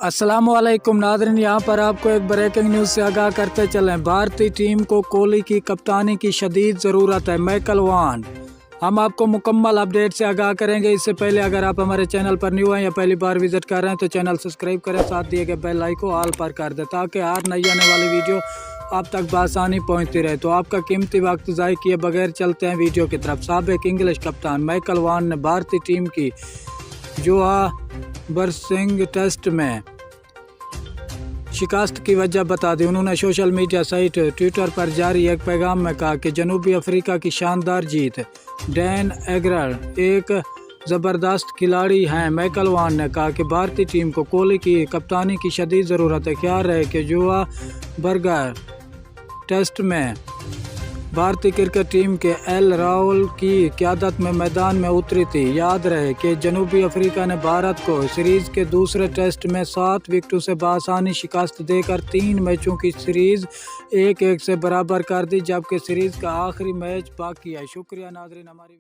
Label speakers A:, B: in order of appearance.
A: अस्सलामुअलैकुम नाज़रीन, यहाँ पर आपको एक ब्रेकिंग न्यूज़ से आगाह करते चलें। भारतीय टीम को कोहली की कप्तानी की शदीद ज़रूरत है। Michael Vaughan. हम आपको मुकम्मल अपडेट से आगाह करेंगे। इससे पहले अगर आप हमारे चैनल पर न्यू हैं या पहली बार विजिट कर रहे हैं तो चैनल सब्सक्राइब करें, साथ दिए गए बेल आइकन को ऑल पर कर दें ताकि हर नई आने वाली वीडियो आप तक बआसानी पहुँचती रहे। तो आपका कीमती वक्त ज़ाय किए बगैर चलते हैं वीडियो की तरफ। साबिक इंग्लिश कप्तान माइकल वॉन ने भारतीय टीम की जोहानिसबर्ग टेस्ट में शिकस्त की वजह बता दी। उन्होंने सोशल मीडिया साइट ट्विटर पर जारी एक पैगाम में कहा कि जनूबी अफ्रीका की शानदार जीत। डैन एगरर एक ज़बरदस्त खिलाड़ी हैं। माइकल वॉन ने कहा कि भारतीय टीम को कोहली की कप्तानी की शदीद ज़रूरत है। ख्याल रहे कि जोहानिसबर्ग टेस्ट में भारतीय क्रिकेट टीम के एल राहुल की क़यादत में मैदान में उतरी थी। याद रहे कि जनूबी अफ्रीका ने भारत को सीरीज़ के दूसरे टेस्ट में 7 विकेटों से बआसानी शिकस्त देकर 3 मैचों की सीरीज़ 1-1 से बराबर कर दी, जबकि सीरीज़ का आखिरी मैच बाकी है। शुक्रिया नाज़रीन हमारी